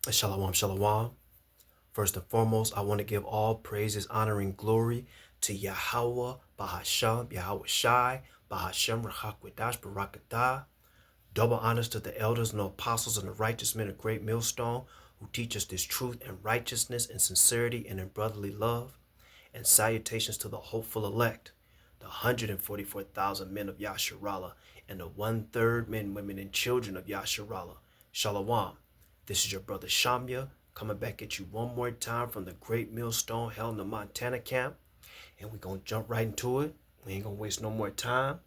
Shalom, shalom. First and foremost, I want to give all praises, honor, and glory to Yahweh, Bahasham, Yahweh Shai, Bahashem, Rahakwadash, Barakatah. Double honors to the elders and the apostles and the righteous men of Great Millstone who teach us this truth and righteousness and sincerity and in brotherly love. And salutations to the hopeful elect, the 144,000 men of Yasharallah and the one-third men, women, and children of Yasharallah. Shalom. This is your brother Shamya coming back at you one more time from the Great Millstone held in the Montana camp. And we're going to jump right into it. We ain't going to waste no more time.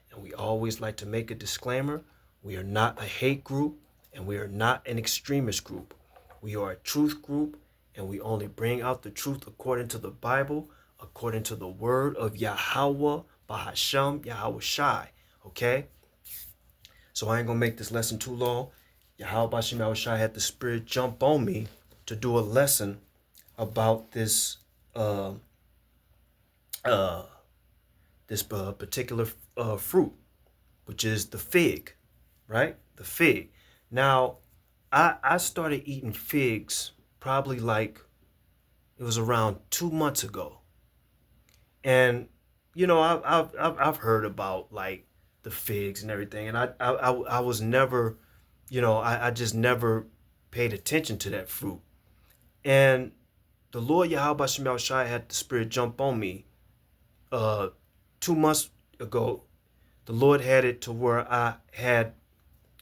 And we always like to make a disclaimer. We are not a hate group and we are not an extremist group. We are a truth group and we only bring out the truth according to the Bible, according to the word of Yahweh, Bahasham, Yahweh Shai. Okay? So I ain't going to make this lesson too long. Yahweh Bahasham, Yahweh Shai had the Spirit jump on me to do a lesson about this particular fruit, which is the fig, right? The fig. Now, I started eating figs probably like it was around 2 months ago, and I've heard about like the figs and everything, and I was never, I just never paid attention to that fruit, and the Lord Yahweh Shem Shai had the Spirit jump on me 2 months ago. The Lord had it to where I had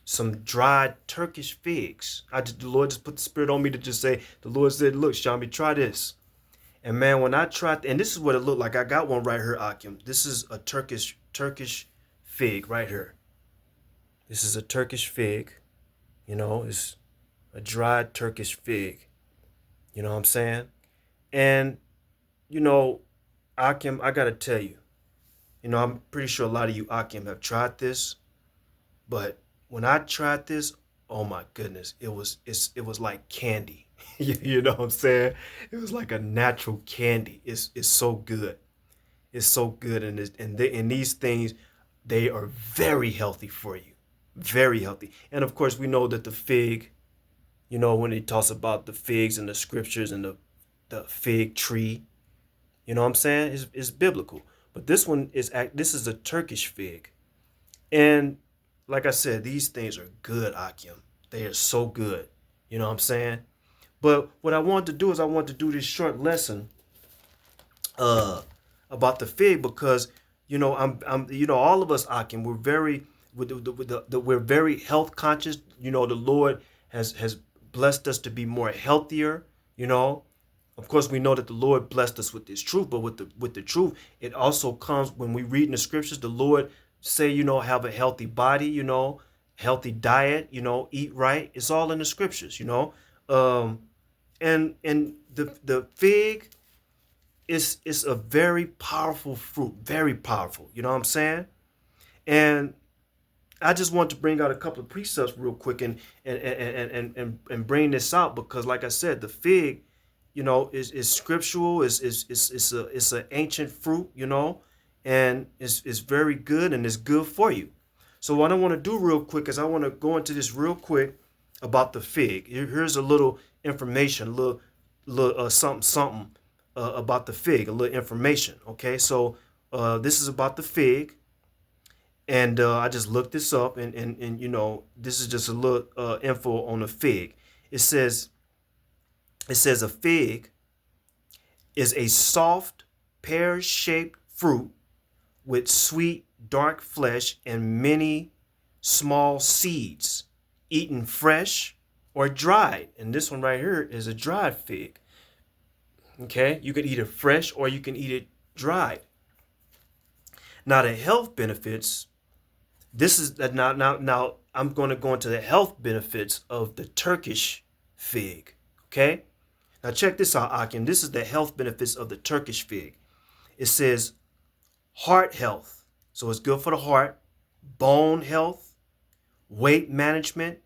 some dried Turkish figs. The Lord just put the Spirit on me to just say, the Lord said, look, Shami, try this. And man, when I tried, and this is what it looked like. I got one right here, Akim. This is a Turkish fig right here. This is a Turkish fig. It's a dried Turkish fig. You know what I'm saying? And, Akim, I got to tell you, I'm pretty sure a lot of you, Akim, have tried this. But when I tried this, oh my goodness, it was like candy. You know what I'm saying? It was like a natural candy. It's so good. It's so good, and these things, they are very healthy for you, very healthy. And of course, we know that the fig, when he talks about the figs in the scriptures and the fig tree, you know what I'm saying? It's biblical. But this is a Turkish fig, and like I said, these things are good, Akim. They are so good. You know what I'm saying? But what I wanted to do is I wanted to do this short lesson about the fig because I'm all of us, Akim, we're very we're very health conscious. The Lord has blessed us to be more healthier. Of course, we know that the Lord blessed us with this truth, but with the truth, it also comes when we read in the scriptures. The Lord say, have a healthy body, healthy diet, eat right. It's all in the scriptures, and the fig is a very powerful fruit, very powerful. You know what I'm saying? And I just want to bring out a couple of precepts real quick and bring this out because, like I said, the fig, is scriptural. It's an ancient fruit, and it's very good and it's good for you. So what I want to do real quick is I want to go into this real quick about the fig. Here's a little information, a little something about the fig, a little information. Okay, so this is about the fig, and I just looked this up, and this is just a little info on the fig. It says a fig is a soft pear-shaped fruit with sweet dark flesh and many small seeds, eaten fresh or dried. And this one right here is a dried fig. Okay, you can eat it fresh or you can eat it dried. Now the health benefits. This is now I'm going to go into the health benefits of the Turkish fig. Okay, now check this out, Akim. This is the health benefits of the Turkish fig. It says heart health, so it's good for the heart, bone health, weight management,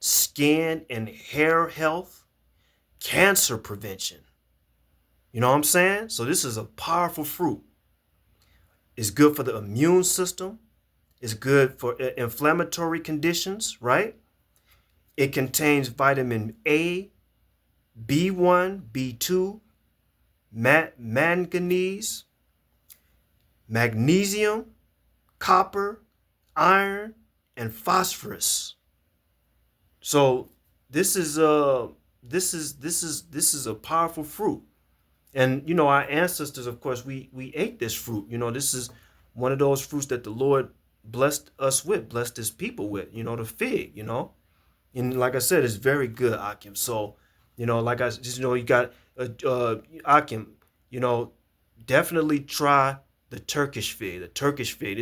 skin and hair health, cancer prevention. You know what I'm saying? So this is a powerful fruit. It's good for the immune system. It's good for inflammatory conditions, right? It contains vitamin A, B1, B2, manganese, magnesium, copper, iron, and phosphorus. So this is a powerful fruit. And our ancestors, of course, we ate this fruit. This is one of those fruits that the Lord blessed us with, blessed his people with, the fig. And like I said, it's very good, Akim. So, like I just, you got Akim, you know, definitely try the Turkish fig. The Turkish fig,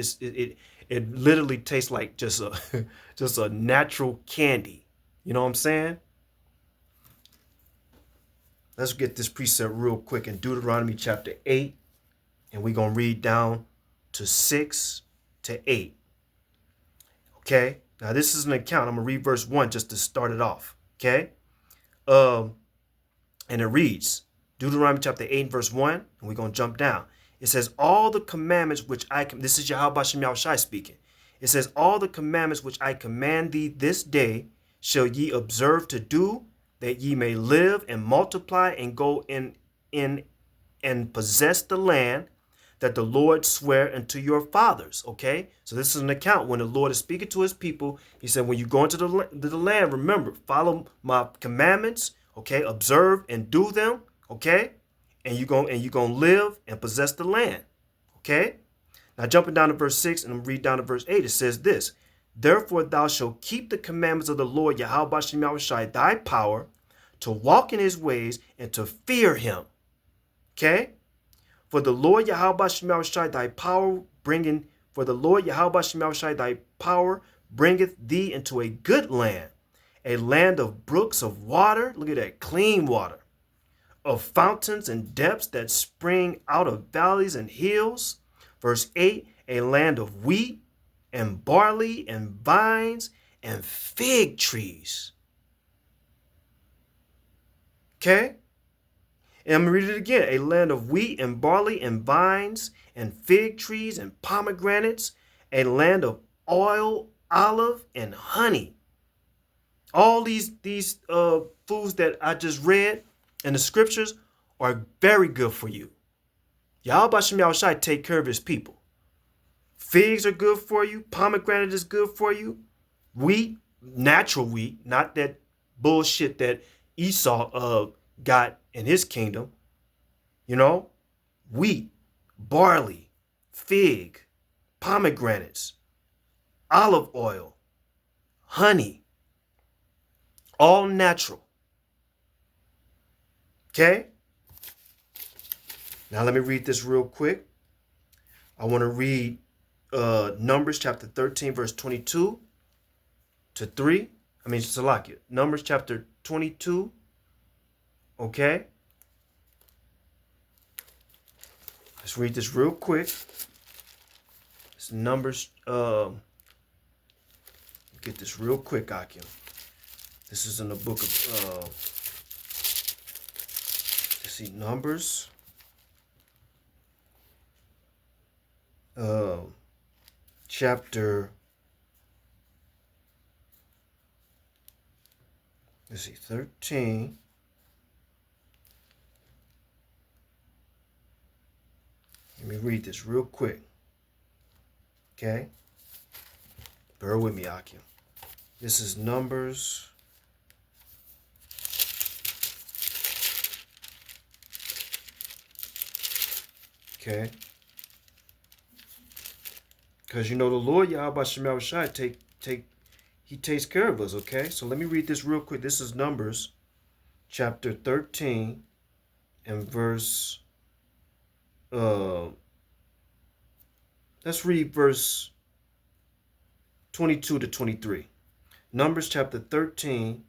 it literally tastes like just a just a natural candy. You know what I'm saying? Let's get this precept real quick in Deuteronomy chapter 8, and we're going to read down to 6 to 8. Okay? Now, this is an account. I'm going to read verse 1 just to start it off. Okay? And it reads, Deuteronomy chapter 8, verse 1, and we're going to jump down. It says, all the commandments which this is Yahweh Shem Yahushai speaking. It says, all the commandments which I command thee this day shall ye observe to do, that ye may live and multiply and go in and possess the land that the Lord sware unto your fathers. Okay, so this is an account when the Lord is speaking to his people. He said, when you go into the land, remember, follow my commandments. Okay, observe and do them. Okay, and you're gonna live and possess the land. Okay, now jumping down to verse 6 and I'm read down to verse 8. It says this: therefore thou shalt keep the commandments of the Lord Yahweh Shem Yahushai thy power, to walk in his ways and to fear him. Okay? For the Lord Yahweh Shem Yahushai thy power bringeth thee into a good land, a land of brooks of water. Look at that, clean water, of fountains and depths that spring out of valleys and hills. Verse 8, a land of wheat and barley and vines and fig trees. Okay? And I'm going to read it again. A land of wheat and barley and vines and fig trees and pomegranates. A land of oil, olive, and honey. All these foods that I just read in the scriptures are very good for you. Yahweh Shem Yahushai take care of his people. Figs are good for you. Pomegranate is good for you. Wheat, natural wheat, not that bullshit that Esau got in his kingdom. Wheat, barley, fig, pomegranates, olive oil, honey, all natural. Okay? Now let me read this real quick. I want to read Numbers chapter 13, verse 22 to 3. Salakia. Numbers chapter 22. Okay? Let's read this real quick. It's Numbers. Get this real quick, Akim. This is in the book of, let's see, Numbers. Chapter, let's see, 13. Let me read this real quick. Okay? Bear with me, Akim. This is Numbers. Okay? Because the Lord Yahweh Shem Yahushai he takes care of us, okay? So let me read this real quick. This is Numbers chapter 13 and verse let's read verse 22 to 23. Numbers chapter 13,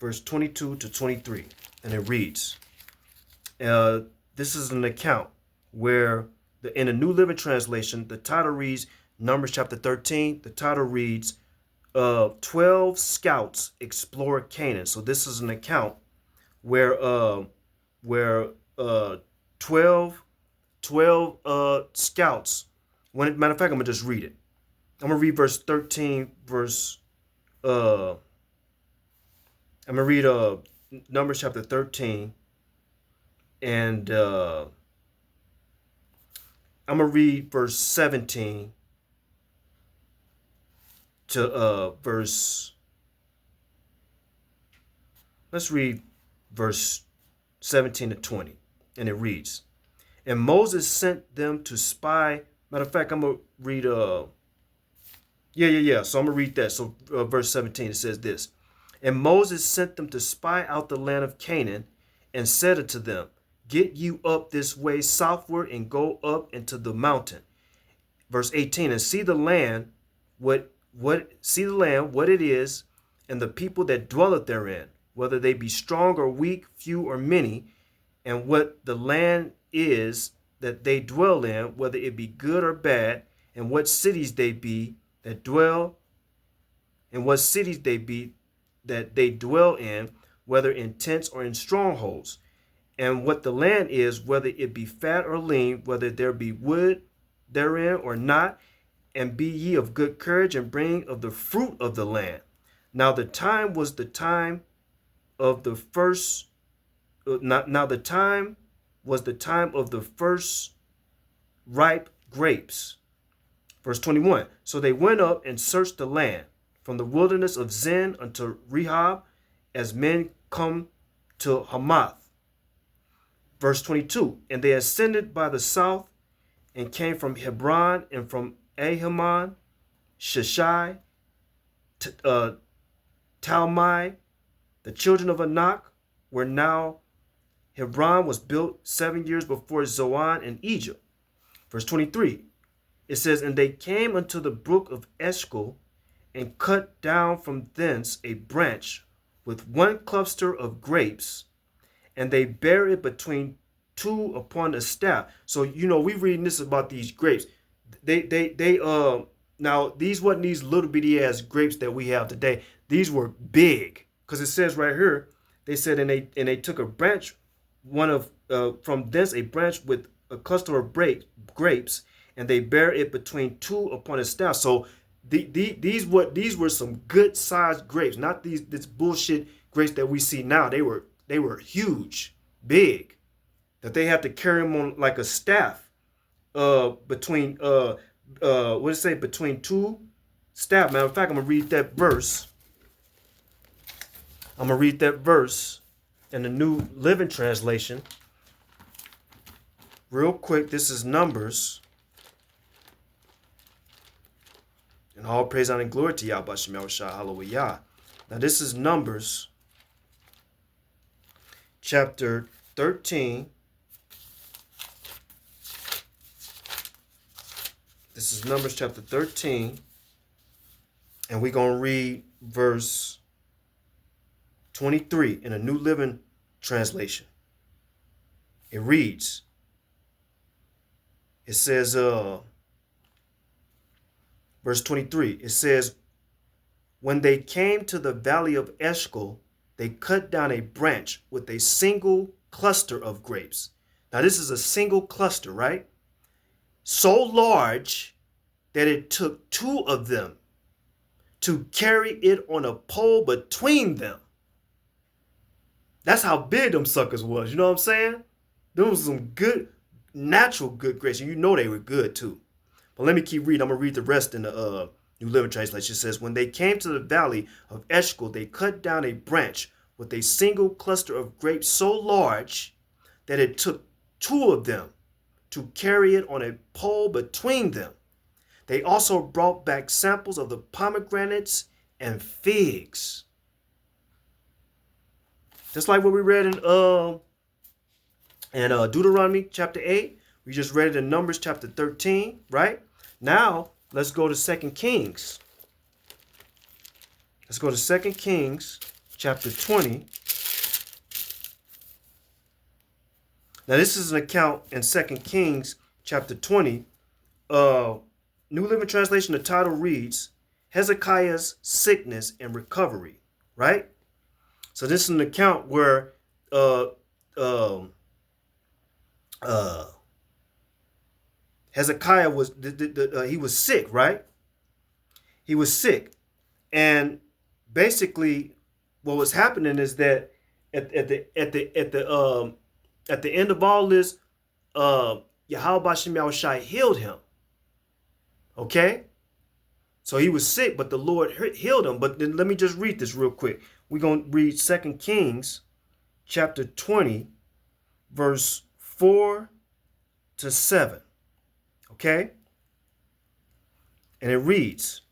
verse 22 to 23. And it reads, this is an account where in the New Living Translation, the title reads Numbers chapter 13. The title reads 12 scouts explore Canaan. So this is an account where 12 scouts. Matter of fact, I'm gonna just read it. I'm gonna read verse 13, I'm gonna read Numbers chapter 13, and I'm gonna read verse 17 to verse. Let's read verse 17 to 20, and it reads, "And Moses sent them to spy." Matter of fact, I'm gonna read. Yeah. So I'm gonna read that. So verse 17, it says this: "And Moses sent them to spy out the land of Canaan, and said unto them, Get you up this way southward, and go up into the mountain." Verse 18, "And see the land, what it is, and the people that dwelleth therein, whether they be strong or weak, few or many, and what the land is that they dwell in, whether it be good or bad, and what cities they be that dwell, and what cities they be that they dwell in, whether in tents or in strongholds, and what the land is, whether it be fat or lean, whether there be wood therein or not, and be ye of good courage, and bring of the fruit of the land." Now the time was the time of the first. Now the time was the time of the first ripe grapes. Verse 21, "So they went up and searched the land from the wilderness of Zin unto Rehob, as men come to Hamath." Verse 22, "And they ascended by the south, and came from Hebron, and from Ahiman, Sheshai, Talmai, the children of Anak, where now Hebron was built 7 years before Zoan in Egypt." Verse 23, it says, "And they came unto the brook of Eshcol, and cut down from thence a branch with one cluster of grapes, and they bare it between two upon a staff." So we reading this about these grapes. They now these wasn't these little bitty ass grapes that we have today. These were big, because it says right here, they said, and they took a branch, one of from thence a branch with a cluster of grapes, and they bare it between two upon a staff. So these were some good sized grapes, not this bullshit grapes that we see now. They were huge, big, that they had to carry them on like a staff, between what did it say, between two staff. Matter of fact, I'm gonna read that verse. In the New Living Translation real quick. This is Numbers. And all praise, honor, and glory to Yahweh Shem Yahushua, hallelujah. Now this is Numbers chapter 13. This is Numbers chapter 13. And we're going to read verse 23 in a New Living Translation. It reads, it says, verse 23, it says, "When they came to the valley of Eshcol, they cut down a branch with a single cluster of grapes." Now this is a single cluster, right? "So large that it took two of them to carry it on a pole between them." That's how big them suckers was. You know what I'm saying? There was some good, natural good grapes, and they were good too. But let me keep reading. I'm going to read the rest in the New Living Translation. It says, "When they came to the valley of Eshcol, they cut down a branch with a single cluster of grapes so large that it took two of them to carry it on a pole between them. They also brought back samples of the pomegranates and figs." Just like what we read in Deuteronomy chapter 8. We just read it in Numbers chapter 13, right? Now, let's go to 2 Kings. Let's go to 2 Kings chapter 20. Now, this is an account in 2 Kings chapter 20. New Living Translation, the title reads, "Hezekiah's Sickness and Recovery," right? So this is an account where Hezekiah was he was sick, right? He was sick, and basically, what was happening is that at the end of all this, Yahweh Shem Yahushai healed him. Okay? So he was sick, but the Lord healed him. But then let me just read this real quick. We're going to read 2 Kings chapter 20, verse 4 to 7. Okay? And it reads,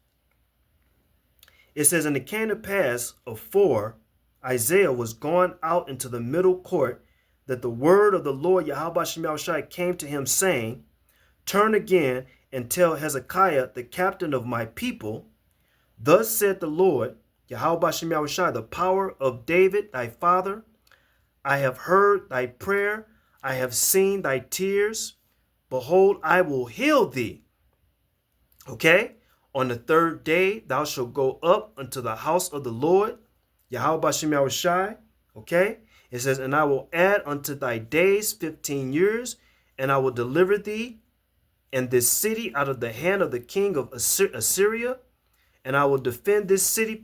it says, and it came to pass afore Isaiah was gone out into the middle court, that the word of the Lord Yahweh Shem Yahushai came to him, saying, turn again and tell Hezekiah, the captain of my people, thus said the Lord Yahweh Shem Yahushai, the power of David thy father, I have heard thy prayer, I have seen thy tears. Behold, I will heal thee. Okay? On the third day, thou shalt go up unto the house of the Lord, Yahweh Shem Yahushai. Okay? It says, and I will add unto thy days 15 years, and I will deliver thee and this city out of the hand of the king of Assyria, and I will defend this city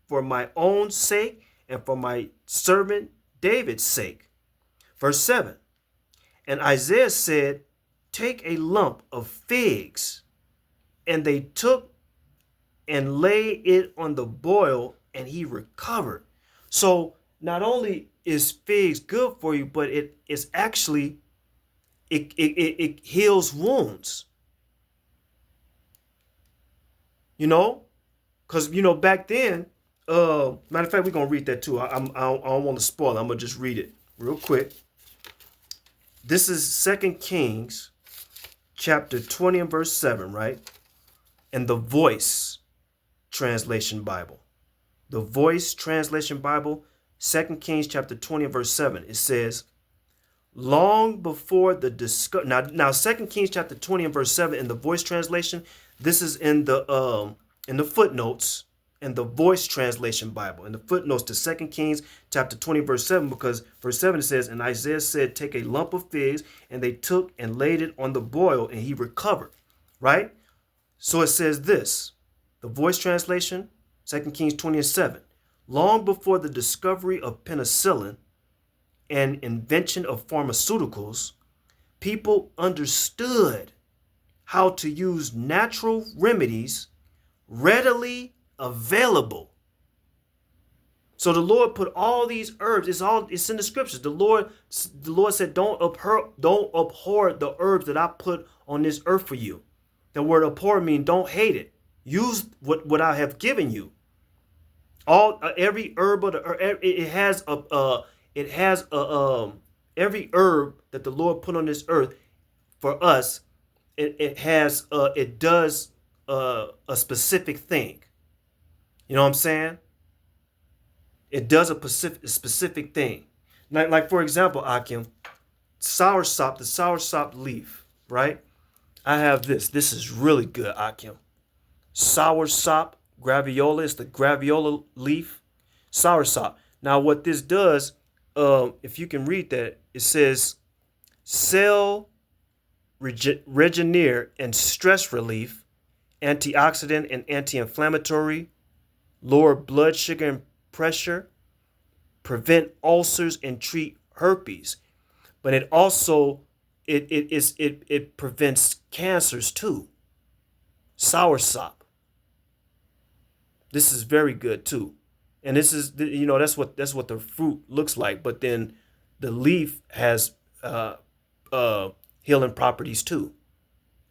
for my own sake and for my servant David's sake. Verse 7, and Isaiah said, take a lump of figs. And they took and laid it on the boil, and he recovered. So not only is figs good for you, but it is actually, it heals wounds. You know, because, you know, back then, matter of fact, we're going to read that too. I don't want to spoil it. I'm going to just read it real quick. This is 2 Kings chapter 20 and verse 7, right? And the Voice Translation Bible. The Voice Translation Bible, 2 Kings chapter 20 and verse 7. It says, long before the discovery. Now 2 Kings chapter 20 and verse 7 in the Voice Translation. This is in the footnotes in the Voice Translation Bible. In the footnotes to 2 Kings chapter 20 verse 7, because verse 7 it says, and Isaiah said, take a lump of figs, and they took and laid it on the boil, and he recovered. Right? So it says this, the Voice Translation, 2 Kings 20 and 7. Long before the discovery of penicillin and invention of pharmaceuticals, people understood how to use natural remedies readily available. So the Lord put all these herbs, it's in the scriptures. The Lord said, don't abhor the herbs that I put on this earth for you. The word abhor means don't hate it. Use what I have given you. Every herb of the earth, every herb that the Lord put on this earth for us, it does a specific thing. You know what I'm saying? It does a specific thing. Like for example, Akim, soursop, the soursop leaf, right? I have this. This is really good, Akim. Soursop graviola. It's the graviola leaf. Soursop. Now what this does, if you can read that, it says cell regeneration and stress relief, antioxidant and anti-inflammatory, lower blood sugar and pressure, prevent ulcers and treat herpes. But it also it prevents cancers too. Soursop. This is very good too. And this is, you know, that's what the fruit looks like, but then the leaf has healing properties too.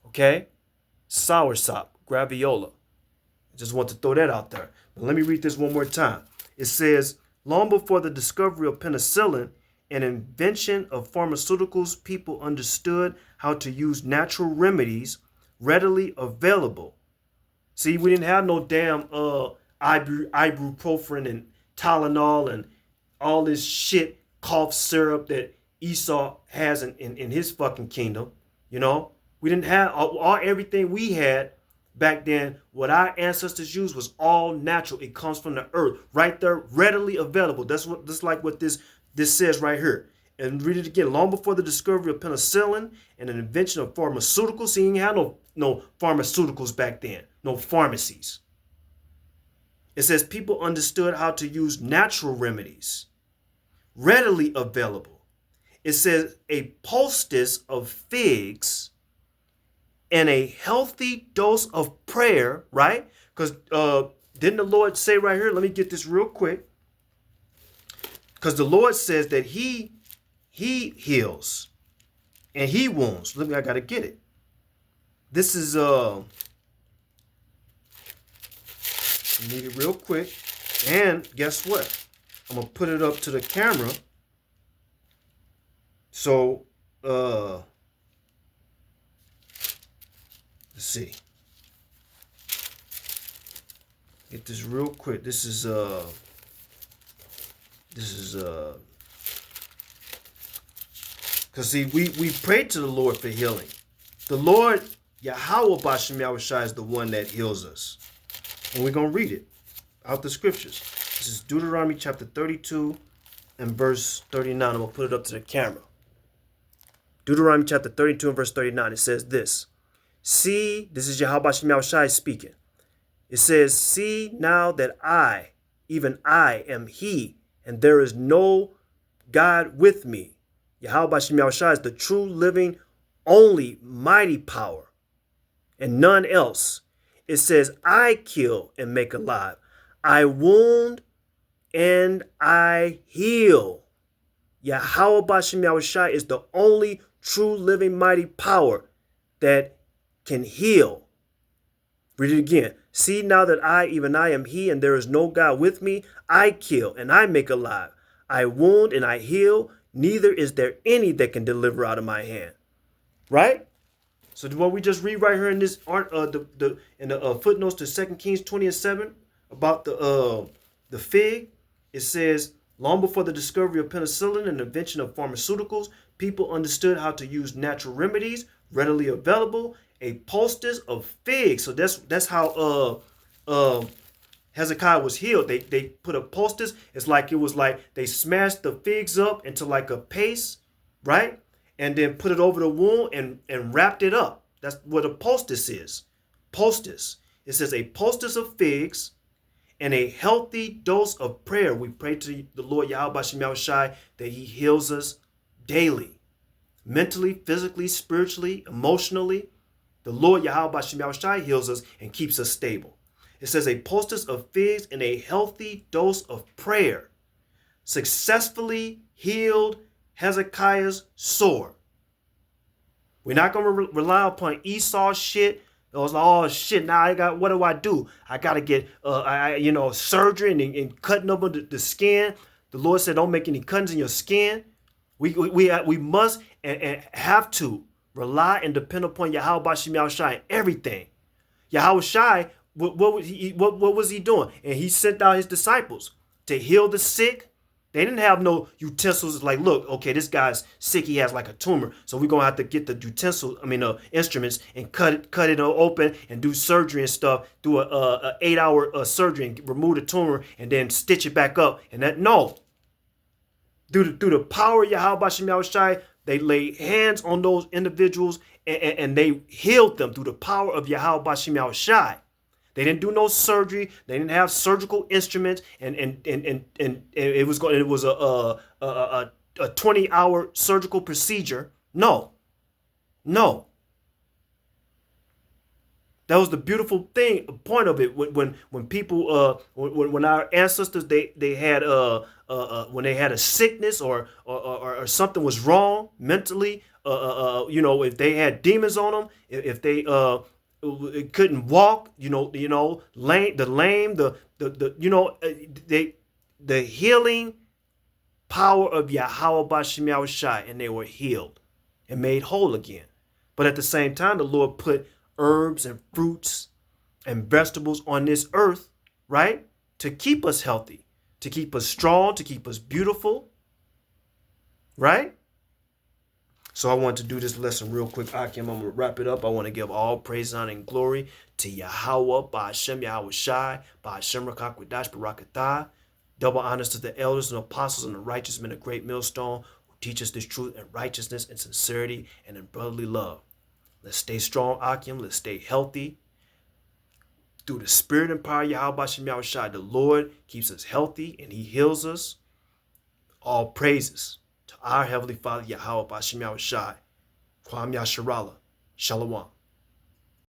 Okay? Soursop, graviola. I just want to throw that out there. But let me read this one more time. It says, long before the discovery of penicillin and invention of pharmaceuticals, people understood how to use natural remedies readily available. See, we didn't have no damn ibuprofen and Tylenol and all this shit, cough syrup that Esau has in his fucking kingdom. You know, we didn't have everything we had back then. What our ancestors used was all natural. It comes from the earth, right there, readily available. That's like what this says right here. And read it again. Long before the discovery of penicillin and an invention of pharmaceuticals, see, you didn't have no pharmaceuticals back then, no pharmacies. It says people understood how to use natural remedies readily available. It says a poultice of figs and a healthy dose of prayer, right? Because didn't the Lord say right here, let me get this real quick. Because the Lord says that he heals and he wounds. Look, I got to get it. This is, need it real quick. And guess what? I'm going to put it up to the camera. So, let's see. Get this real quick. This is because see, we prayed to the Lord for healing. The Lord, Yahweh Bashem Yahushua, is the one that heals us. And we're going to read it out the scriptures. This is Deuteronomy chapter 32 and verse 39. I'm going to put it up to the camera. Deuteronomy chapter 32 and verse 39. It says this. See, this is Yahweh Bashem Yahushua speaking. It says, see now that I, even I, am he, and there is no God with me. Yahweh Bashem Yahushua is the true, living, only mighty power, and none else. It says, I kill and make alive. I wound and I heal. Yahweh Bashem Yahushua is the only true, living, mighty power that can heal. Read it again. See now that I, even I, am he, and there is no God with me. I kill and I make alive. I wound and I heal. Neither is there any that can deliver out of my hand. Right? So what we just read right here in this footnotes to 2 Kings 20 and 7 about the fig, it says, long before the discovery of penicillin and the invention of pharmaceuticals, people understood how to use natural remedies readily available, a poultice of figs. So that's how Hezekiah was healed. They put a poultice. It's like it was like they smashed the figs up into like a paste, right? And then put it over the wound and wrapped it up. That's what a poultice is. Poultice. It says a poultice of figs and a healthy dose of prayer. We pray to the Lord Yahweh Bashem Yahushua that he heals us daily, mentally, physically, spiritually, emotionally. The Lord Yahweh Bashem Yahushua heals us and keeps us stable. It says a poultice of figs and a healthy dose of prayer successfully healed Hezekiah's sword. We're not going to rely upon Esau's shit. It was like, oh shit, now what do I do? I got to get, surgery and cutting up the skin. The Lord said, don't make any cuts in your skin. We must and have to rely and depend upon Yahweh Bashem Yahushua in everything. Yahushua, what was he doing? And he sent out his disciples to heal the sick. They didn't have no utensils like, look, okay, this guy's sick. He has like a tumor. So we're going to have to get the instruments and cut it open and do surgery and stuff, do a 8-hour surgery and remove the tumor and then stitch it back up. And no. Through the power of Yahweh Bashem Yahushua, they laid hands on those individuals and they healed them through the power of Yahweh Bashem Yahushua. They didn't do no surgery. They didn't have surgical instruments, and it was a 20-hour surgical procedure. No. That was the beautiful point of it. When people when our ancestors they had when they had a sickness or something was wrong mentally, if they had demons on them, if they couldn't walk, the lame, the healing power of Yahweh Bashem Yahushua, and they were healed and made whole again. But at the same time, the Lord put herbs and fruits and vegetables on this earth, right, to keep us healthy, to keep us strong, to keep us beautiful, right? So I want to do this lesson real quick, Akim. I'm going to wrap it up. I want to give all praise, honor, and glory to Yahweh, Ba'ashem Yahushai, Ba'ashem Rakakwadash Barakatah. Double honors to the elders and apostles and the righteous men of great millstone who teach us this truth and righteousness and sincerity and in brotherly love. Let's stay strong, Akim. Let's stay healthy. Through the spirit and power of Yahweh Ba'ashem Yahushai, the Lord keeps us healthy and he heals us. All praises to our Heavenly Father, Yahweh Bashim Yahushai, Kwam Yasharala, Shalom.